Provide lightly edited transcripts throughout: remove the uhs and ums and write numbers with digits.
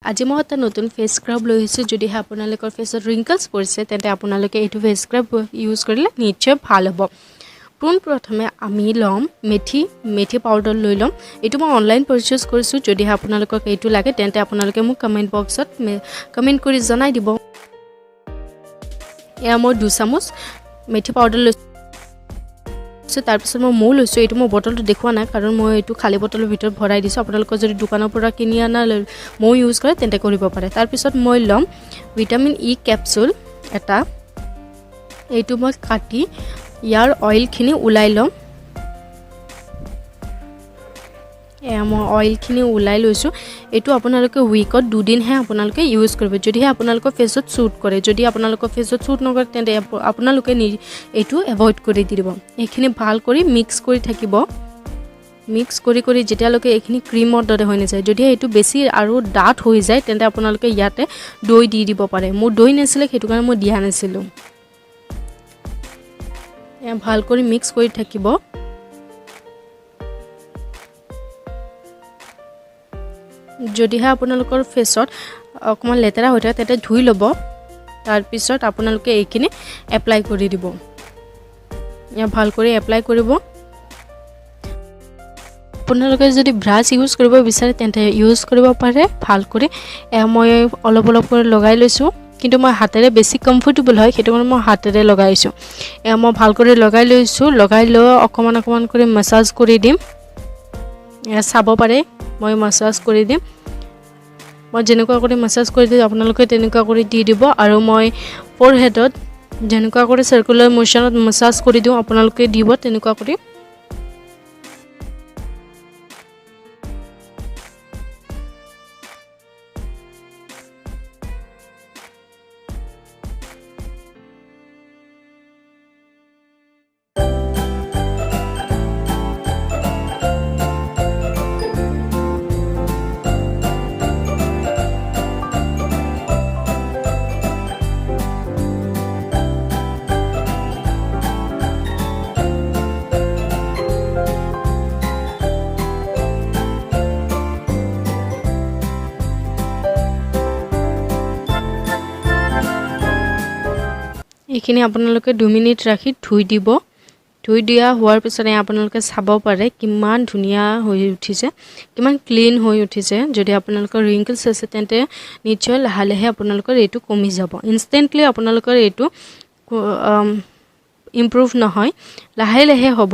আজি মই এটা নতুন ফেস স্ক্ৰাব লৈ আহিছোঁ যদি আপোনালোকৰ ফেসত wrinkles পৰিছে তেন্তে আপোনালোকে এইটো ফেস স্ক্ৰাব ইউজ কৰিলে নিশ্চয় ভাল হ'ব প্ৰথমে আমি লম মেথি পাউডাৰ লৈ লম এইটো মই অনলাইন পাৰচেজ কৰিছোঁ যদি আপোনালোকক এইটো লাগে তেন্তে আপোনালোকে মোক কমেন্ট বক্সত কমেন্ট কৰি জনাই দিব এয়া মই 2 চামুচ মেথি পাউডাৰ লৈছোঁ তাৰ পিছত মই মৌ লৈছোঁ এইটো মই বটলটো দেখুৱা নাই কাৰণ মই এইটো খালি বটলৰ ভিতৰত ভৰাই দিছোঁ আপোনালোকৰ যদি দোকানৰ পৰা কিনি আনা মৌ ইউজ কৰে তেন্তে কৰিব পাৰে তাৰ পিছত মই লম ভিটামিন ই ক্যাপসুল এটা এইটো মই কাটি ইয়াৰ অয়েল খিনি উলাই লম মই অয়েল খিনি উলাই লৈছোঁ এইটো আপোনালোকে উইকত 2 দিন হে আপোনালোকে ইউজ কৰিব যদি আপোনালোকৰ ফেসত সুট কৰে যদি আপোনালোকৰ ফেসত সুট নকৰে তেন্তে আপোনালোকে এইটো এভয়েড কৰি দিব এইখিনি ভাল কৰি মিক্স কৰি থাকিব মিক্স কৰি যেতিয়ালৈকে এইখিনি ক্ৰীমৰ দৰে হৈ নাযায় যদি এইটো বেছি আৰু ডাঠ হৈ যায় তেন্তে আপোনালোকে ইয়াতে দৈ দি দিব পাৰে মোৰ দৈ নাছিলে সেইটো কাৰণে মই দিয়া নাছিলোঁ ভাল কৰি মিক্স কৰি থাকিব যদিহে আপোনালোকৰ ফেসত অকমান লেতেৰা হৈ থাকে তেতে ধুই লব তাৰ পিছত আপোনালোকে এইখিনি এপ্লাই কৰি দিব ভাল কৰি এপ্লাই কৰিব আপোনালোকে যদি ব্ৰাছ ইউজ কৰিব বিচাৰে তেন্তে ইউজ কৰিব পাৰে ভাল কৰি মই অলপ কৰি লগাই লৈছোঁ কিন্তু মই হাতেৰে বেছি কমফৰ্টেবল হয় সেইটো কাৰণে মই হাতেৰে লগাইছোঁ মই ভাল কৰি লগাই লৈছোঁ লগাই লৈ অকমান কৰি মাসাজ কৰি দিম চাব পাৰে মই মাসাজ কৰি দিম মই যেনেকুৱা কৰি মাসাজ কৰি দিম আপোনালোকে তেনেকুৱা কৰি দি দিব আৰু মই ফৰহেডত যেনেকুৱা কৰি সাৰ্কুলাৰ মোশনত মাসাজ কৰি দিও আপোনালোকে দিব তেনেকুৱা কৰি এইখিনি আপোনালোকে 2 মিনিট ৰাখি ধুই দিব ধুই দিয়া হোৱাৰ পিছত আপোনালোকে চাব পাৰে কিমান ধুনিয়া হৈ উঠিছে কিমান ক্লিন হৈ উঠিছে যদি আপোনালোকৰ wrinkles আছে তেন্তে নিশ্চয় লাহে আপোনালোকৰ এইটো কমি যাব ইনস্ট্যান্টলি আপোনালোকৰ এইটো ইমপ্ৰুভ নহয় লাহে হ'ব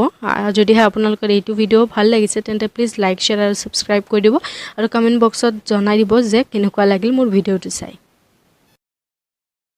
যদি আপোনালোকৰ এইটো ভিডিও ভাল লাগিছে তেন্তে প্লিজ লাইক শেয়াৰ আৰু সাবস্ক্ৰাইব কৰি দিব আৰু কমেন্ট বক্সত জনাই দিব যে কেনেকুৱা লাগিল মোৰ ভিডিওটো চাই